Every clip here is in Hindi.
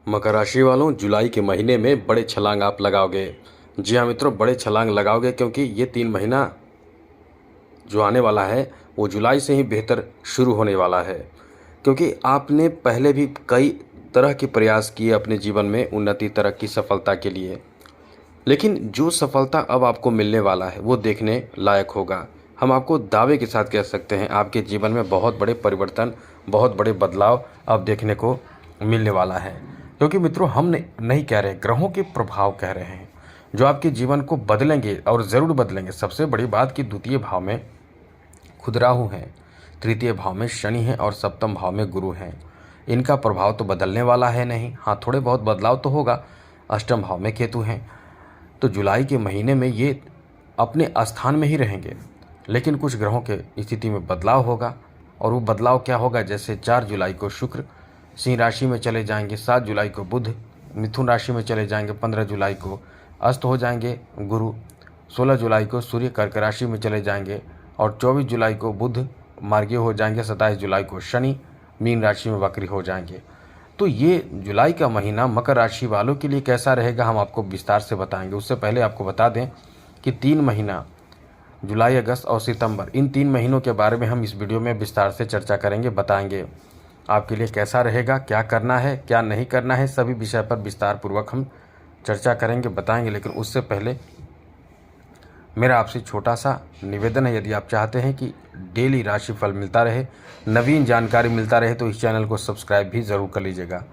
मकर राशि वालों, जुलाई के महीने में बड़े छलांग आप लगाओगे। जी हाँ मित्रों, बड़े छलांग लगाओगे क्योंकि ये 3 महीना जो आने वाला है वो जुलाई से ही बेहतर शुरू होने वाला है। क्योंकि आपने पहले भी कई तरह के प्रयास किए अपने जीवन में उन्नति, तरक्की, सफलता के लिए, लेकिन जो सफलता अब आपको मिलने वाला है वो देखने लायक होगा। हम आपको दावे के साथ कह सकते हैं आपके जीवन में बहुत बड़े परिवर्तन, बहुत बड़े बदलाव अब देखने को मिलने वाला है। क्योंकि मित्रों, हम नहीं कह रहे, ग्रहों के प्रभाव कह रहे हैं जो आपके जीवन को बदलेंगे और ज़रूर बदलेंगे। सबसे बड़ी बात कि द्वितीय भाव में खुद राहु हैं, तृतीय भाव में शनि हैं और सप्तम भाव में गुरु हैं। इनका प्रभाव तो बदलने वाला है नहीं, हाँ थोड़े बहुत बदलाव तो होगा। अष्टम भाव में केतु हैं, तो जुलाई के महीने में ये अपने स्थान में ही रहेंगे, लेकिन कुछ ग्रहों के स्थिति में बदलाव होगा। और वो बदलाव क्या होगा, जैसे 4 जुलाई को शुक्र सिंह राशि में चले जाएंगे, 7 जुलाई को बुध मिथुन राशि में चले जाएंगे, 15 जुलाई को अस्त हो जाएंगे गुरु, 16 जुलाई को सूर्य कर्क राशि में चले जाएंगे और 24 जुलाई को बुध मार्गीय हो जाएंगे, 27 जुलाई को शनि मीन राशि में वक्री हो जाएंगे। तो ये जुलाई का महीना मकर राशि वालों के लिए कैसा रहेगा हम आपको विस्तार से बताएंगे। उससे पहले आपको बता दें कि 3 महीना जुलाई, अगस्त और सितंबर, इन 3 महीनों के बारे में हम इस वीडियो में विस्तार से चर्चा करेंगे, बताएंगे आपके लिए कैसा रहेगा, क्या करना है क्या नहीं करना है, सभी विषय पर विस्तार पूर्वक हम चर्चा करेंगे, बताएंगे। लेकिन उससे पहले मेरा आपसे छोटा सा निवेदन है, यदि आप चाहते हैं कि डेली राशिफल मिलता रहे, नवीन जानकारी मिलता रहे, तो इस चैनल को सब्सक्राइब भी ज़रूर कर लीजिएगा।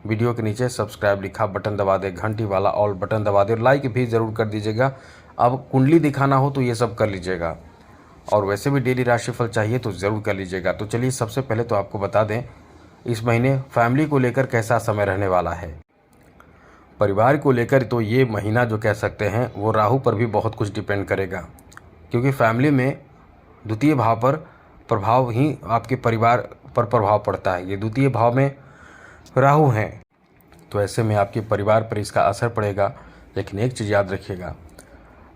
वीडियो के नीचे सब्सक्राइब लिखा बटन दबा दें, घंटी वाला ऑल बटन दबा दें, लाइक भी ज़रूर कर दीजिएगा। अब कुंडली दिखाना हो तो ये सब कर लीजिएगा, और वैसे भी डेली राशिफल चाहिए तो ज़रूर कर लीजिएगा। तो चलिए, सबसे पहले तो आपको बता दें इस महीने फैमिली को लेकर कैसा समय रहने वाला है। परिवार को लेकर तो ये महीना जो कह सकते हैं वो राहु पर भी बहुत कुछ डिपेंड करेगा, क्योंकि फैमिली में द्वितीय भाव पर प्रभाव ही आपके परिवार पर प्रभाव पड़ता है। ये द्वितीय भाव में राहु हैं, तो ऐसे में आपके परिवार पर इसका असर पड़ेगा। लेकिन एक चीज़ याद रखिएगा,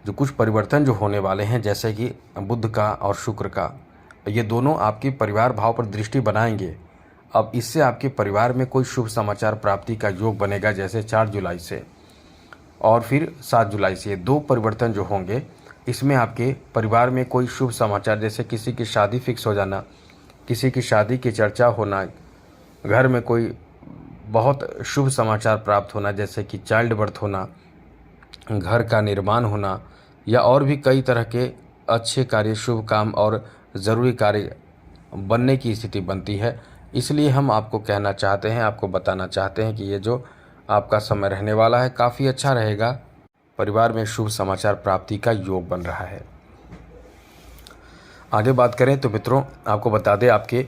जो कुछ परिवर्तन जो होने वाले हैं, जैसे कि बुध का और शुक्र का, ये दोनों आपके परिवार भाव पर दृष्टि बनाएंगे। अब इससे आपके परिवार में कोई शुभ समाचार प्राप्ति का योग बनेगा, जैसे 4 जुलाई से और फिर 7 जुलाई से। ये 2 परिवर्तन जो होंगे, इसमें आपके परिवार में कोई शुभ समाचार, जैसे किसी की शादी फिक्स हो जाना, किसी की शादी की चर्चा होना, घर में कोई बहुत शुभ समाचार प्राप्त होना, जैसे कि चाइल्ड बर्थ होना, घर का निर्माण होना, या और भी कई तरह के अच्छे कार्य, शुभ काम और ज़रूरी कार्य बनने की स्थिति बनती है। इसलिए हम आपको कहना चाहते हैं, आपको बताना चाहते हैं कि ये जो आपका समय रहने वाला है काफ़ी अच्छा रहेगा। परिवार में शुभ समाचार प्राप्ति का योग बन रहा है। आगे बात करें तो मित्रों, आपको बता दें आपके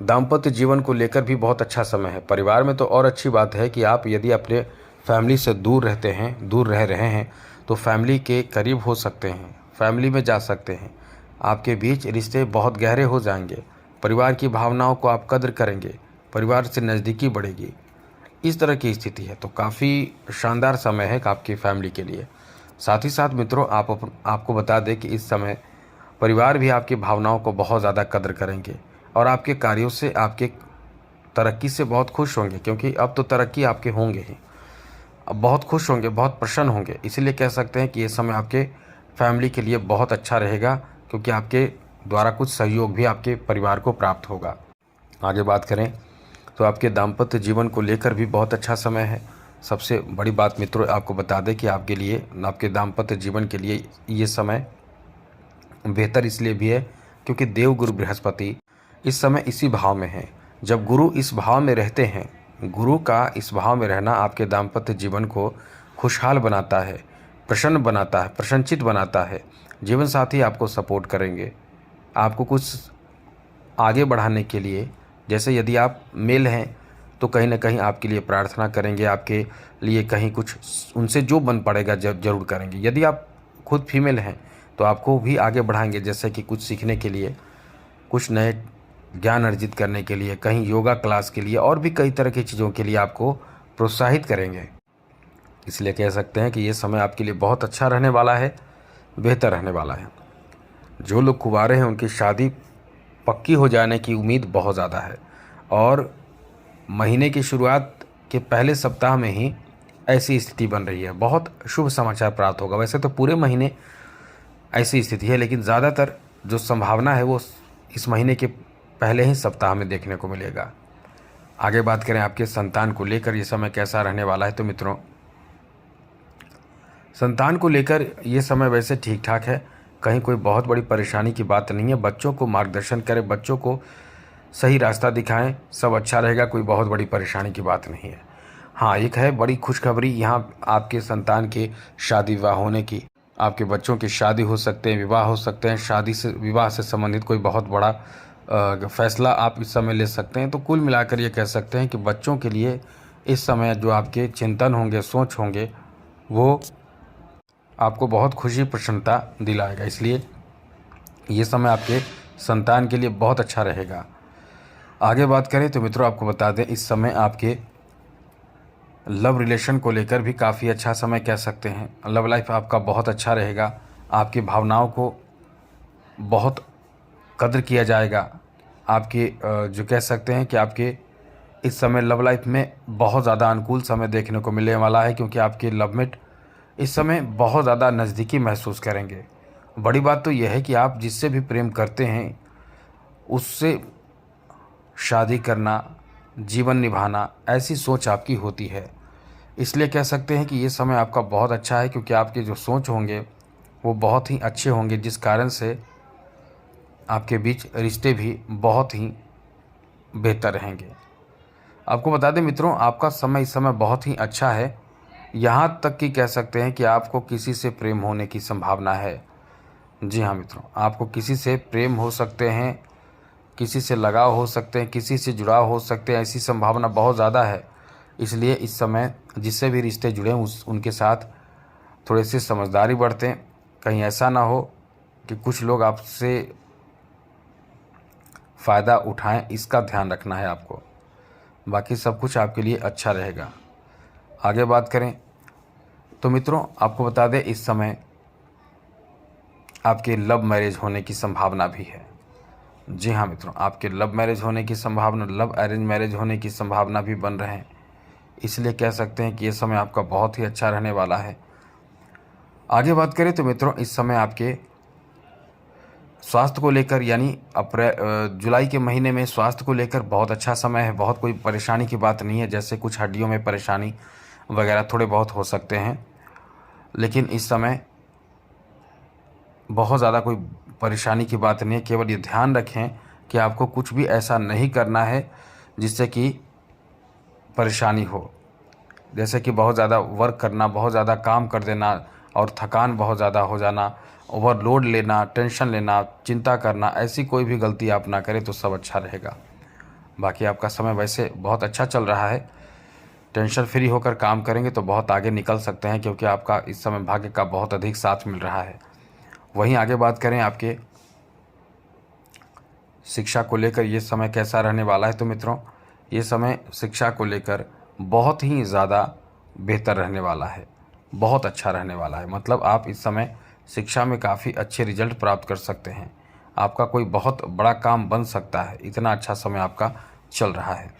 दाम्पत्य जीवन को लेकर भी बहुत अच्छा समय है। परिवार में तो और अच्छी बात है कि आप यदि अपने फैमिली से दूर रहते हैं, दूर रह रहे हैं, तो फैमिली के करीब हो सकते हैं, फैमिली में जा सकते हैं, आपके बीच रिश्ते बहुत गहरे हो जाएंगे, परिवार की भावनाओं को आप कद्र करेंगे, परिवार से नज़दीकी बढ़ेगी, इस तरह की स्थिति है। तो काफ़ी शानदार समय है आपकी फैमिली के लिए। साथ ही साथ मित्रों, आपको बता दें कि इस समय परिवार भी आपकी भावनाओं को बहुत ज़्यादा कद्र करेंगे और आपके कार्यों से, आपके तरक्की से बहुत खुश होंगे, क्योंकि अब तो तरक्की आपके होंगे ही, अब बहुत खुश होंगे, बहुत प्रसन्न होंगे। इसीलिए कह सकते हैं कि ये समय आपके फैमिली के लिए बहुत अच्छा रहेगा, क्योंकि आपके द्वारा कुछ सहयोग भी आपके परिवार को प्राप्त होगा। आगे बात करें तो आपके दाम्पत्य जीवन को लेकर भी बहुत अच्छा समय है। सबसे बड़ी बात मित्रों, आपको बता दें कि आपके लिए, आपके दाम्पत्य जीवन के लिए ये समय बेहतर इसलिए भी है क्योंकि देवगुरु बृहस्पति इस समय इसी भाव में है। जब गुरु इस भाव में रहते हैं, गुरु का इस भाव में रहना आपके दाम्पत्य जीवन को खुशहाल बनाता है, प्रसन्न बनाता है, प्रसन्नचित बनाता है। जीवन साथी आपको सपोर्ट करेंगे, आपको कुछ आगे बढ़ाने के लिए, जैसे यदि आप मेल हैं तो कहीं ना कहीं आपके लिए प्रार्थना करेंगे, आपके लिए कहीं कुछ उनसे जो बन पड़ेगा जरूर करेंगे। यदि आप खुद फीमेल हैं तो आपको भी आगे बढ़ाएंगे, जैसे कि कुछ सीखने के लिए, कुछ नए ज्ञान अर्जित करने के लिए, कहीं योगा क्लास के लिए और भी कई तरह की चीज़ों के लिए आपको प्रोत्साहित करेंगे। इसलिए कह सकते हैं कि ये समय आपके लिए बहुत अच्छा रहने वाला है, बेहतर रहने वाला है। जो लोग कुंवारे हैं उनकी शादी पक्की हो जाने की उम्मीद बहुत ज़्यादा है, और महीने की शुरुआत के पहले सप्ताह में ही ऐसी स्थिति बन रही है। बहुत शुभ समाचार प्राप्त होगा। वैसे तो पूरे महीने ऐसी स्थिति है, लेकिन ज़्यादातर जो संभावना है वो इस महीने के पहले ही सप्ताह में देखने को मिलेगा। आगे बात करें आपके संतान को लेकर ये समय कैसा रहने वाला है, तो मित्रों संतान को लेकर ये समय वैसे ठीक ठाक है। कहीं कोई बहुत बड़ी परेशानी की बात नहीं है। बच्चों को मार्गदर्शन करें, बच्चों को सही रास्ता दिखाएं, सब अच्छा रहेगा। कोई बहुत बड़ी परेशानी की बात नहीं है। हाँ, एक है बड़ी खुशखबरी यहाँ आपके संतान के शादी विवाह होने की। आपके बच्चों की शादी हो सकते हैं, विवाह हो सकते हैं। विवाह से संबंधित कोई बहुत बड़ा फैसला आप इस समय ले सकते हैं। तो कुल मिलाकर ये कह सकते हैं कि बच्चों के लिए इस समय जो आपके चिंतन होंगे, सोच होंगे, वो आपको बहुत खुशी प्रसन्नता दिलाएगा। इसलिए ये समय आपके संतान के लिए बहुत अच्छा रहेगा। आगे बात करें तो मित्रों आपको बता दें, इस समय आपके लव रिलेशन को लेकर भी काफ़ी अच्छा समय कह सकते हैं। लव लाइफ आपका बहुत अच्छा रहेगा। आपकी भावनाओं को बहुत कद्र किया जाएगा। आपके जो कह सकते हैं कि आपके इस समय लव लाइफ में बहुत ज़्यादा अनुकूल समय देखने को मिलने वाला है, क्योंकि आपके लवमेट इस समय बहुत ज़्यादा नज़दीकी महसूस करेंगे। बड़ी बात तो यह है कि आप जिससे भी प्रेम करते हैं उससे शादी करना, जीवन निभाना, ऐसी सोच आपकी होती है। इसलिए कह सकते हैं कि ये समय आपका बहुत अच्छा है, क्योंकि आपके जो सोच होंगे वो बहुत ही अच्छे होंगे, जिस कारण से आपके बीच रिश्ते भी बहुत ही बेहतर रहेंगे। आपको बता दें मित्रों, आपका समय इस समय बहुत ही अच्छा है। यहाँ तक कि कह सकते हैं कि आपको किसी से प्रेम होने की संभावना है। जी हाँ मित्रों, आपको किसी से प्रेम हो सकते हैं, किसी से लगाव हो सकते हैं, किसी से जुड़ाव हो सकते हैं। ऐसी संभावना बहुत ज़्यादा है। इसलिए इस समय जिससे भी रिश्ते जुड़े उनके साथ थोड़े से समझदारी बरतें। कहीं ऐसा ना हो कि कुछ लोग आपसे फ़ायदा उठाएं, इसका ध्यान रखना है आपको। बाकी सब कुछ आपके लिए अच्छा रहेगा। आगे बात करें तो मित्रों आपको बता दें, इस समय आपके लव मैरिज होने की संभावना भी है। जी हाँ मित्रों, आपके लव मैरिज होने की संभावना, लव अरेंज मैरिज होने की संभावना भी बन रहे हैं। इसलिए कह सकते हैं कि ये समय आपका बहुत ही अच्छा रहने वाला है। आगे बात करें तो मित्रों इस समय आपके स्वास्थ्य को लेकर, यानी जुलाई के महीने में स्वास्थ्य को लेकर बहुत अच्छा समय है। बहुत कोई परेशानी की बात नहीं है। जैसे कुछ हड्डियों में परेशानी वगैरह थोड़े बहुत हो सकते हैं, लेकिन इस समय बहुत ज़्यादा कोई परेशानी की बात नहीं है। केवल ये ध्यान रखें कि आपको कुछ भी ऐसा नहीं करना है जिससे कि परेशानी हो। जैसे कि बहुत ज़्यादा वर्क करना, बहुत ज़्यादा काम कर देना और थकान बहुत ज़्यादा हो जाना, ओवरलोड लेना, टेंशन लेना, चिंता करना, ऐसी कोई भी गलती आप ना करें तो सब अच्छा रहेगा। बाकी आपका समय वैसे बहुत अच्छा चल रहा है। टेंशन फ्री होकर काम करेंगे तो बहुत आगे निकल सकते हैं, क्योंकि आपका इस समय भाग्य का बहुत अधिक साथ मिल रहा है। वहीं आगे बात करें आपके शिक्षा को लेकर ये समय कैसा रहने वाला है, तो मित्रों ये समय शिक्षा को लेकर बहुत ही ज़्यादा बेहतर रहने वाला है, बहुत अच्छा रहने वाला है। मतलब आप इस समय शिक्षा में काफ़ी अच्छे रिजल्ट प्राप्त कर सकते हैं। आपका कोई बहुत बड़ा काम बन सकता है, इतना अच्छा समय आपका चल रहा है।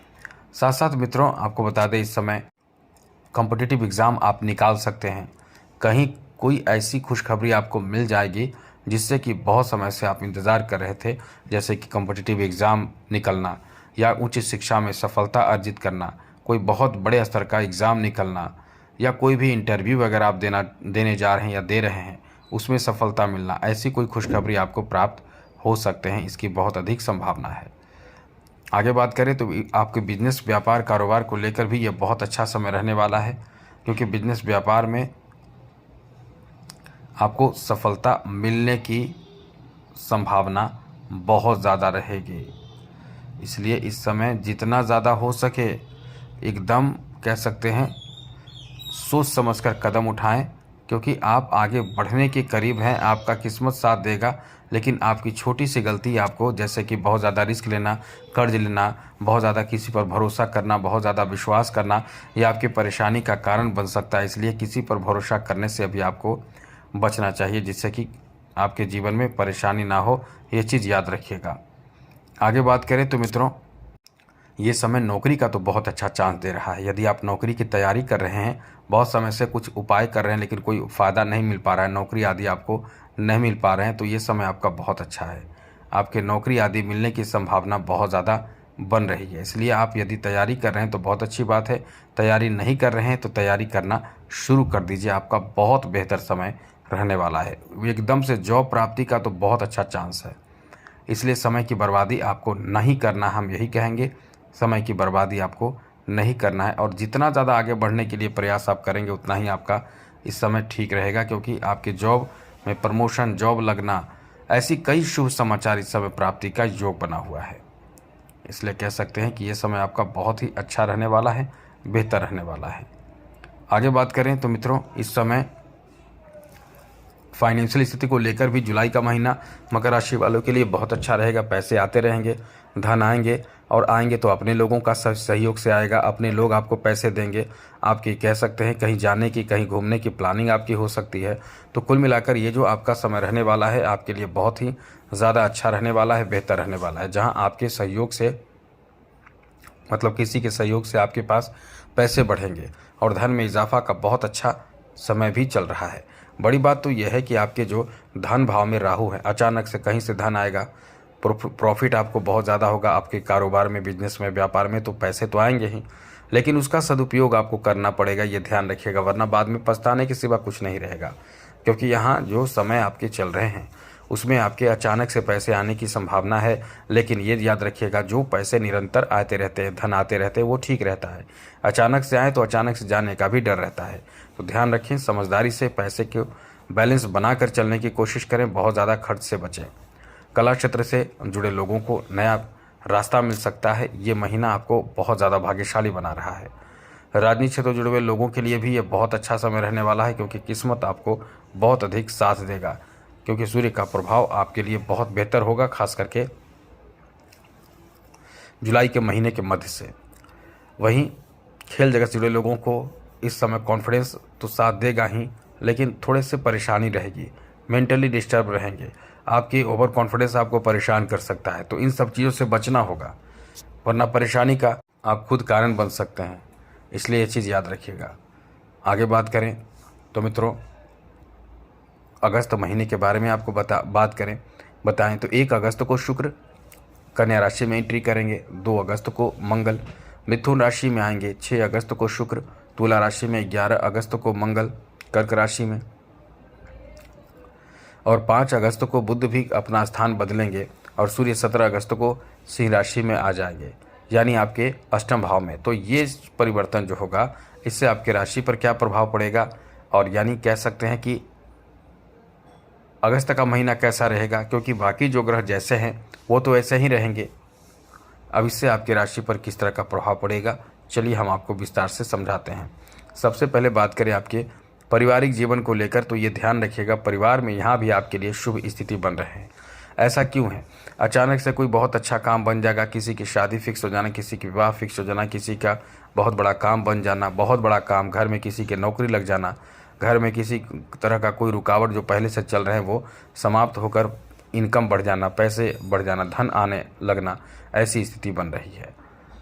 साथ साथ मित्रों आपको बता दें, इस समय कॉम्पिटिटिव एग्ज़ाम आप निकाल सकते हैं। कहीं कोई ऐसी खुशखबरी आपको मिल जाएगी जिससे कि बहुत समय से आप इंतज़ार कर रहे थे, जैसे कि कॉम्पिटिटिव एग्ज़ाम निकलना या उच्च शिक्षा में सफलता अर्जित करना, कोई बहुत बड़े स्तर का एग्ज़ाम निकलना, या कोई भी इंटरव्यू वगैरह आप देने जा रहे हैं या दे रहे हैं, उसमें सफलता मिलना, ऐसी कोई खुशखबरी आपको प्राप्त हो सकते हैं। इसकी बहुत अधिक संभावना है। आगे बात करें तो आपके बिजनेस, व्यापार, कारोबार को लेकर भी ये बहुत अच्छा समय रहने वाला है, क्योंकि बिजनेस व्यापार में आपको सफलता मिलने की संभावना बहुत ज़्यादा रहेगी। इसलिए इस समय जितना ज़्यादा हो सके एकदम कह सकते हैं सोच समझकर कदम उठाएं, क्योंकि आप आगे बढ़ने के करीब हैं। आपका किस्मत साथ देगा, लेकिन आपकी छोटी सी गलती आपको, जैसे कि बहुत ज़्यादा रिस्क लेना, कर्ज लेना, बहुत ज़्यादा किसी पर भरोसा करना, बहुत ज़्यादा विश्वास करना, यह आपकी परेशानी का कारण बन सकता है। इसलिए किसी पर भरोसा करने से अभी आपको बचना चाहिए, जिससे कि आपके जीवन में परेशानी ना हो। ये चीज़ याद रखिएगा। आगे बात करें तो मित्रों ये समय नौकरी का तो बहुत अच्छा चांस दे रहा है। यदि आप नौकरी की तैयारी कर रहे हैं, बहुत समय से कुछ उपाय कर रहे हैं लेकिन कोई फ़ायदा नहीं मिल पा रहा है, नौकरी आदि आपको नहीं मिल पा रहे हैं, तो ये समय आपका बहुत अच्छा है। आपके नौकरी आदि मिलने की संभावना बहुत ज़्यादा बन रही है। इसलिए आप यदि तैयारी कर रहे हैं तो बहुत अच्छी बात है, तैयारी नहीं कर रहे हैं तो तैयारी करना शुरू कर दीजिए। आपका बहुत बेहतर समय रहने वाला है। एकदम से जॉब प्राप्ति का तो बहुत अच्छा चांस है। इसलिए समय की बर्बादी आपको नहीं करना, हम यही कहेंगे, समय की बर्बादी आपको नहीं करना है। और जितना ज़्यादा आगे बढ़ने के लिए प्रयास आप करेंगे उतना ही आपका इस समय ठीक रहेगा, क्योंकि आपके जॉब में प्रमोशन, जॉब लगना, ऐसी कई शुभ समाचार इस समय प्राप्ति का योग बना हुआ है। इसलिए कह सकते हैं कि ये समय आपका बहुत ही अच्छा रहने वाला है, बेहतर रहने वाला है। आगे बात करें तो मित्रों, इस समय फाइनेंशियल स्थिति को लेकर भी जुलाई का महीना मकर राशि वालों के लिए बहुत अच्छा रहेगा। पैसे आते रहेंगे, धन आएंगे, और आएंगे तो अपने लोगों का सहयोग से आएगा। अपने लोग आपको पैसे देंगे। आपकी कह सकते हैं कहीं जाने की, कहीं घूमने की प्लानिंग आपकी हो सकती है। तो कुल मिलाकर ये जो आपका समय रहने वाला है आपके लिए बहुत ही ज़्यादा अच्छा रहने वाला है, बेहतर रहने वाला है। जहाँ आपके सहयोग से, मतलब किसी के सहयोग से आपके पास पैसे बढ़ेंगे और धन में इजाफा का बहुत अच्छा समय भी चल रहा है। बड़ी बात तो यह है कि आपके जो धन भाव में राहु है, अचानक से कहीं से धन आएगा, प्रॉफिट आपको बहुत ज़्यादा होगा। आपके कारोबार में, बिजनेस में, व्यापार में तो पैसे तो आएंगे ही, लेकिन उसका सदुपयोग आपको करना पड़ेगा, ये ध्यान रखिएगा, वरना बाद में पछताने के सिवा कुछ नहीं रहेगा। क्योंकि यहाँ जो समय आपके चल रहे हैं उसमें आपके अचानक से पैसे आने की संभावना है। लेकिन ये याद रखिएगा, जो पैसे निरंतर आते रहते हैं, धन आते रहते हैं, वो ठीक रहता है। अचानक से आए तो अचानक से जाने का भी डर रहता है। तो ध्यान रखें, समझदारी से पैसे को बैलेंस बनाकर चलने की कोशिश करें, बहुत ज़्यादा खर्च से बचें। कला क्षेत्र से जुड़े लोगों को नया रास्ता मिल सकता है। ये महीना आपको बहुत ज़्यादा भाग्यशाली बना रहा है। राजनीति क्षेत्र से जुड़े हुए लोगों के लिए भी ये बहुत अच्छा समय रहने वाला है, क्योंकि किस्मत आपको बहुत अधिक साथ देगा, क्योंकि सूर्य का प्रभाव आपके लिए बहुत बेहतर होगा, खास करके जुलाई के महीने के मध्य से। वहीं खेल जगत से जुड़े लोगों को इस समय कॉन्फिडेंस तो साथ देगा ही, लेकिन थोड़े से परेशानी रहेगी, मेंटली डिस्टर्ब रहेंगे। आपकी ओवर कॉन्फिडेंस आपको परेशान कर सकता है, तो इन सब चीज़ों से बचना होगा, वरना परेशानी का आप खुद कारण बन सकते हैं। इसलिए ये चीज़ याद रखिएगा। आगे बात करें तो मित्रों, अगस्त महीने के बारे में आपको बताएं तो 1 अगस्त को शुक्र कन्या राशि में एंट्री करेंगे, 2 अगस्त को मंगल मिथुन राशि में आएंगे, 6 अगस्त को शुक्र तुला राशि में, 11 अगस्त को मंगल कर्क राशि में, और 5 अगस्त को बुध भी अपना स्थान बदलेंगे और सूर्य 17 अगस्त को सिंह राशि में आ जाएंगे, यानी आपके अष्टम भाव में। तो ये परिवर्तन जो होगा, इससे आपके राशि पर क्या प्रभाव पड़ेगा, और यानी कह सकते हैं कि अगस्त का महीना कैसा रहेगा, क्योंकि बाकी जो ग्रह जैसे हैं वो तो ऐसे ही रहेंगे। अब इससे आपकी राशि पर किस तरह का प्रभाव पड़ेगा, चलिए हम आपको विस्तार से समझाते हैं। सबसे पहले बात करें आपके पारिवारिक जीवन को लेकर, तो ये ध्यान रखिएगा, परिवार में यहाँ भी आपके लिए शुभ स्थिति बन रहे हैं। ऐसा क्यों है? अचानक से कोई बहुत अच्छा काम बन जाएगा, किसी की शादी फिक्स हो जाना, किसी की विवाह फिक्स हो जाना, किसी का बहुत बड़ा काम बन जाना, बहुत बड़ा काम, घर में किसी की नौकरी लग जाना, घर में किसी तरह का कोई रुकावट जो पहले से चल रहे हैं वो समाप्त होकर इनकम बढ़ जाना, पैसे बढ़ जाना, धन आने लगना, ऐसी स्थिति बन रही है।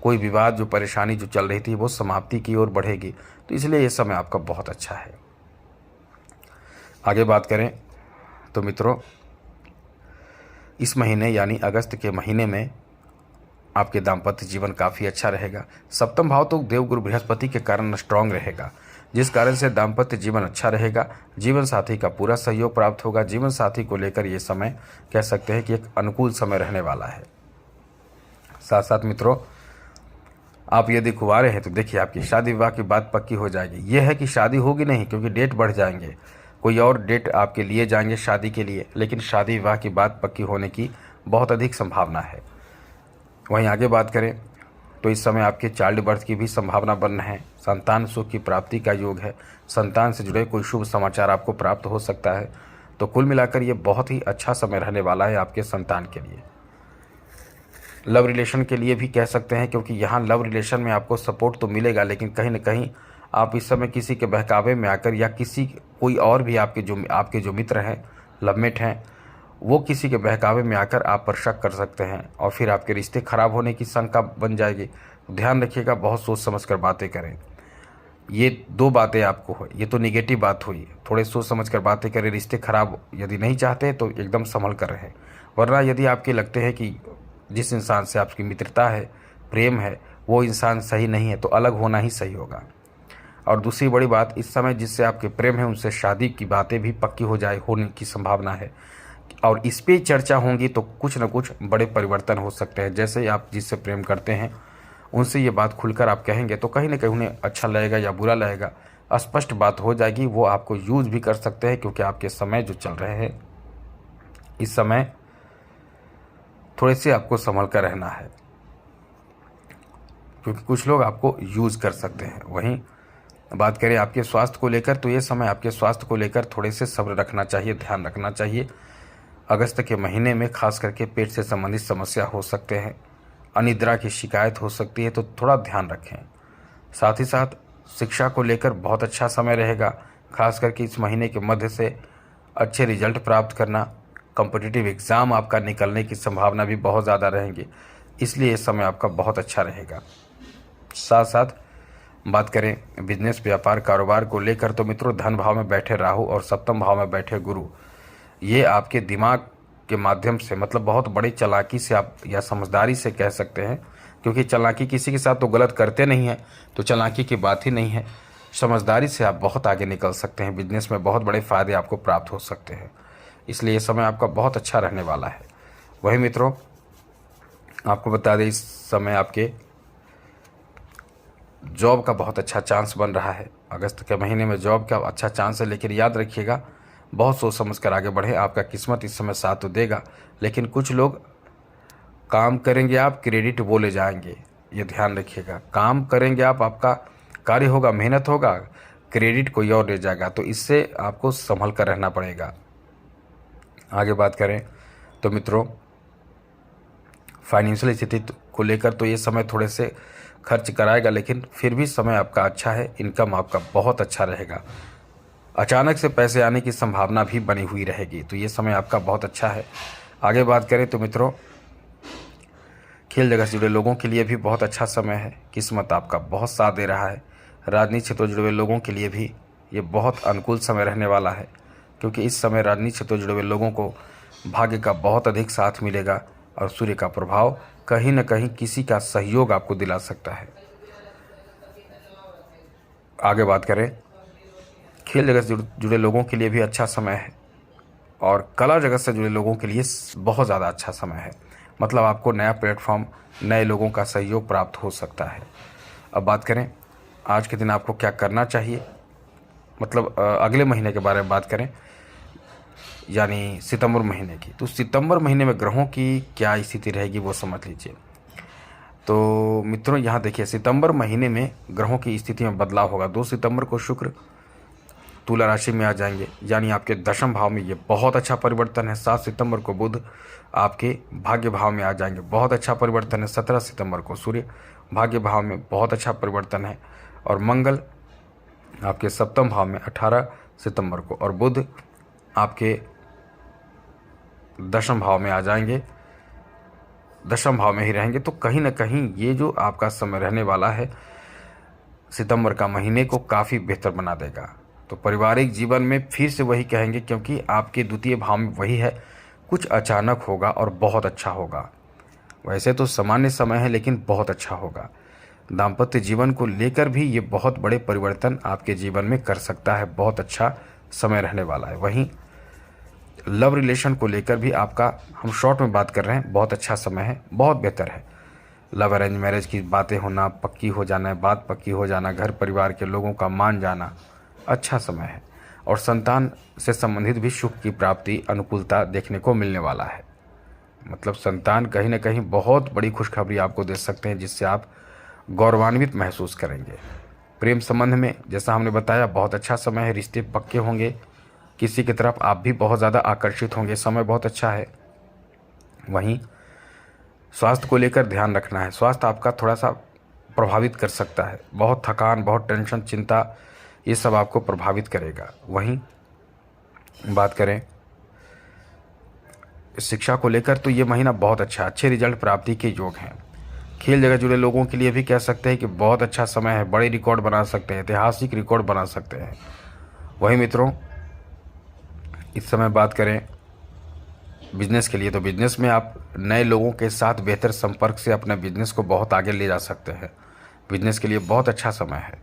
कोई विवाद, जो परेशानी जो चल रही थी वो समाप्ति की ओर बढ़ेगी। तो इसलिए ये समय आपका बहुत अच्छा है। आगे बात करें तो मित्रों, इस महीने यानी अगस्त के महीने में आपके दाम्पत्य जीवन काफ़ी अच्छा रहेगा। सप्तम भाव तो देवगुरु बृहस्पति के कारण स्ट्रांग रहेगा, जिस कारण से दाम्पत्य जीवन अच्छा रहेगा। जीवन साथी का पूरा सहयोग प्राप्त होगा। जीवन साथी को लेकर ये समय कह सकते हैं कि एक अनुकूल समय रहने वाला है। साथ साथ मित्रों, आप यदि कुंवारे हैं तो देखिए आपकी शादी विवाह की बात पक्की हो जाएगी। यह है कि शादी होगी नहीं, क्योंकि डेट बढ़ जाएंगे, कोई और डेट आपके लिए जाएंगे शादी के लिए, लेकिन शादी विवाह की बात पक्की होने की बहुत अधिक संभावना है। वहीं आगे बात करें तो इस समय आपके चाइल्ड बर्थ की भी संभावना बन रहे हैं। संतान सुख की प्राप्ति का योग है। संतान से जुड़े कोई शुभ समाचार आपको प्राप्त हो सकता है। तो कुल मिलाकर ये बहुत ही अच्छा समय रहने वाला है आपके संतान के लिए। लव रिलेशन के लिए भी कह सकते हैं, क्योंकि यहाँ लव रिलेशन में आपको सपोर्ट तो मिलेगा, लेकिन कहीं ना कहीं आप इस समय किसी के बहकावे में आकर, या कोई और भी आपके जो मित्र हैं, लवमेट हैं, वो किसी के बहकावे में आकर आप पर शक कर सकते हैं और फिर आपके रिश्ते खराब होने की शंका बन जाएगी। तो ध्यान रखिएगा, बहुत सोच समझ कर बातें करें। ये 2 बातें आपको हो, ये तो निगेटिव बात हुई। थोड़े सोच समझ कर बातें करें। रिश्ते खराब यदि नहीं चाहते तो एकदम संभल कर रहें, वरना यदि आपके लगते हैं कि जिस इंसान से आपकी मित्रता है, प्रेम है, वो इंसान सही नहीं है, तो अलग होना ही सही होगा। और दूसरी बड़ी बात, इस समय जिससे आपके प्रेम है उनसे शादी की बातें भी पक्की होने की संभावना है और इस पे चर्चा होंगी तो कुछ न कुछ बड़े परिवर्तन हो सकते हैं। जैसे आप जिससे प्रेम करते हैं उनसे ये बात खुलकर आप कहेंगे तो कहीं ना कहीं उन्हें अच्छा लगेगा या बुरा लगेगा, स्पष्ट बात हो जाएगी। वो आपको यूज़ भी कर सकते हैं, क्योंकि आपके समय जो चल रहे हैं इस समय थोड़े से आपको संभल कर रहना है, क्योंकि कुछ लोग आपको यूज़ कर सकते हैं। वहीं बात करें आपके स्वास्थ्य को लेकर, तो ये समय आपके स्वास्थ्य को लेकर थोड़े से सब्र रखना चाहिए, ध्यान रखना चाहिए। अगस्त के महीने में खास करके पेट से संबंधित समस्या हो सकते हैं, अनिद्रा की शिकायत हो सकती है, तो थोड़ा ध्यान रखें। साथ ही साथ शिक्षा को लेकर बहुत अच्छा समय रहेगा। खास करके इस महीने के मध्य से अच्छे रिजल्ट प्राप्त करना, कॉम्पिटिटिव एग्ज़ाम आपका निकलने की संभावना भी बहुत ज़्यादा रहेंगी, इसलिए ये समय आपका बहुत अच्छा रहेगा। साथ साथ बात करें बिजनेस, व्यापार, कारोबार को लेकर, तो मित्रों धन भाव में बैठे राहु और सप्तम भाव में बैठे गुरु, ये आपके दिमाग के माध्यम से, मतलब बहुत बड़ी चालाकी से आप या समझदारी से कह सकते हैं, क्योंकि चालाकी किसी के साथ तो गलत करते नहीं हैं, तो चालाकी की बात ही नहीं है। समझदारी से आप बहुत आगे निकल सकते हैं। बिजनेस में बहुत बड़े फ़ायदे आपको प्राप्त हो सकते हैं, इसलिए ये समय आपका बहुत अच्छा रहने वाला है। वही मित्रों आपको बता दें, इस समय आपके जॉब का बहुत अच्छा चांस बन रहा है। अगस्त के महीने में जॉब का अच्छा चांस है, लेकिन याद रखिएगा बहुत सोच समझ कर आगे बढ़ें। आपका किस्मत इस समय साथ तो देगा, लेकिन कुछ लोग काम करेंगे आप, क्रेडिट वो ले जाएंगे, ये ध्यान रखिएगा। काम करेंगे आप, आपका कार्य होगा, मेहनत होगा, क्रेडिट कोई और ले जाएगा, तो इससे आपको संभल कर रहना पड़ेगा। आगे बात करें तो मित्रों फाइनेंशियल स्थिति को लेकर, तो ये समय थोड़े से खर्च कराएगा, लेकिन फिर भी समय आपका अच्छा है। इनकम आपका बहुत अच्छा रहेगा। अचानक से पैसे आने की संभावना भी बनी हुई रहेगी, तो ये समय आपका बहुत अच्छा है। आगे बात करें तो मित्रों खेल जगत से जुड़े लोगों के लिए भी बहुत अच्छा समय है। किस्मत आपका बहुत साथ दे रहा है। राजनीति क्षेत्र से जुड़े हुए लोगों के लिए भी ये बहुत अनुकूल समय रहने वाला है, क्योंकि इस समय राजनीति क्षेत्र से जुड़े हुए लोगों को भाग्य का बहुत अधिक साथ मिलेगा और सूर्य का प्रभाव कहीं न कहीं किसी का सहयोग आपको दिला सकता है। आगे बात करें खेल जगत से जुड़े लोगों के लिए भी अच्छा समय है और कला जगत से जुड़े लोगों के लिए बहुत ज़्यादा अच्छा समय है। मतलब आपको नया प्लेटफॉर्म, नए लोगों का सहयोग प्राप्त हो सकता है। अब बात करें आज के दिन आपको क्या करना चाहिए, मतलब अगले महीने के बारे में बात करें, यानी सितंबर महीने की। तो सितंबर महीने में ग्रहों की क्या स्थिति रहेगी वो समझ लीजिए। तो मित्रों यहाँ देखिए, सितंबर महीने में ग्रहों की स्थिति में बदलाव होगा। 2 सितंबर को शुक्र तुला राशि में आ जाएंगे, यानी आपके दशम भाव में, ये बहुत अच्छा परिवर्तन है। 7 सितंबर को बुध आपके भाग्य भाव में आ जाएंगे, बहुत अच्छा परिवर्तन है। 17 सितंबर को सूर्य भाग्य भाव में, बहुत अच्छा परिवर्तन है। और मंगल आपके सप्तम भाव में 18 सितंबर को, और बुध आपके दशम भाव में आ जाएंगे, दशम भाव में ही रहेंगे। तो कहीं ना कहीं ये जो आपका समय रहने वाला है सितंबर का महीने को काफ़ी बेहतर बना देगा। तो पारिवारिक जीवन में फिर से वही कहेंगे, क्योंकि आपके द्वितीय भाव में वही है, कुछ अचानक होगा और बहुत अच्छा होगा। वैसे तो सामान्य समय है, लेकिन बहुत अच्छा होगा। दाम्पत्य जीवन को लेकर भी ये बहुत बड़े परिवर्तन आपके जीवन में कर सकता है। बहुत अच्छा समय रहने वाला है। वहीं लव रिलेशन को लेकर भी आपका, हम शॉर्ट में बात कर रहे हैं, बहुत अच्छा समय है, बहुत बेहतर है। लव अरेंज मैरिज की बातें होना, पक्की हो जाना, बात पक्की हो जाना, घर परिवार के लोगों का मान जाना, अच्छा समय है। और संतान से संबंधित भी सुख की प्राप्ति, अनुकूलता देखने को मिलने वाला है। मतलब संतान कहीं ना कहीं बहुत बड़ी खुशखबरी आपको दे सकते हैं, जिससे आप गौरवान्वित महसूस करेंगे। प्रेम संबंध में जैसा हमने बताया बहुत अच्छा समय है, रिश्ते पक्के होंगे, किसी की तरफ आप भी बहुत ज़्यादा आकर्षित होंगे, समय बहुत अच्छा है। वहीं स्वास्थ्य को लेकर ध्यान रखना है, स्वास्थ्य आपका थोड़ा सा प्रभावित कर सकता है। बहुत थकान, बहुत टेंशन, चिंता, ये सब आपको प्रभावित करेगा। वहीं बात करें शिक्षा को लेकर तो ये महीना बहुत अच्छा, अच्छे रिजल्ट प्राप्ति के योग हैं। खेल जगत जुड़े लोगों के लिए भी कह सकते हैं कि बहुत अच्छा समय है, बड़े रिकॉर्ड बना सकते हैं, ऐतिहासिक रिकॉर्ड बना सकते हैं। वहीं मित्रों, इस समय बात करें बिजनेस के लिए, तो बिजनेस में आप नए लोगों के साथ बेहतर संपर्क से अपने बिजनेस को बहुत आगे ले जा सकते हैं। बिजनेस के लिए बहुत अच्छा समय है।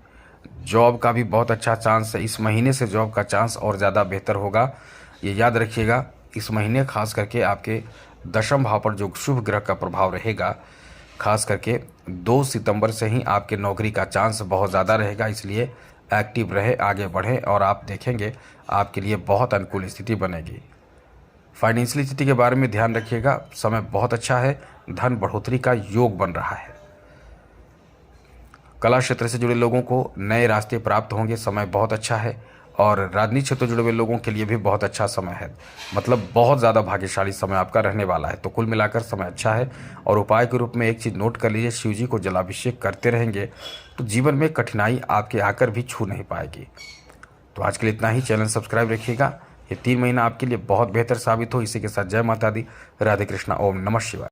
जॉब का भी बहुत अच्छा चांस है। इस महीने से जॉब का चांस और ज़्यादा बेहतर होगा। ये याद रखिएगा, इस महीने खास करके आपके दशम भाव पर जो शुभ ग्रह का प्रभाव रहेगा, खास करके 2 सितंबर से ही आपके नौकरी का चांस बहुत ज़्यादा रहेगा। इसलिए एक्टिव रहे, आगे बढ़ें और आप देखेंगे आपके लिए बहुत अनुकूल स्थिति बनेगी। फाइनेंशियल स्थिति के बारे में ध्यान रखिएगा, समय बहुत अच्छा है, धन बढ़ोतरी का योग बन रहा है। कला क्षेत्र से जुड़े लोगों को नए रास्ते प्राप्त होंगे, समय बहुत अच्छा है। और राजनीतिक क्षेत्र से जुड़े हुए लोगों के लिए भी बहुत अच्छा समय है, मतलब बहुत ज़्यादा भाग्यशाली समय आपका रहने वाला है। तो कुल मिलाकर समय अच्छा है। और उपाय के रूप में एक चीज़ नोट कर लीजिए, शिव जी को जलाभिषेक करते रहेंगे तो जीवन में कठिनाई आपके आकर भी छू नहीं पाएगी। तो आज के लिए इतना ही। चैनल सब्सक्राइब रखिएगा। ये 3 महीना आपके लिए बहुत बेहतर साबित हो। इसी के साथ जय माता दी, राधे कृष्णा, ओम नमः शिवाय।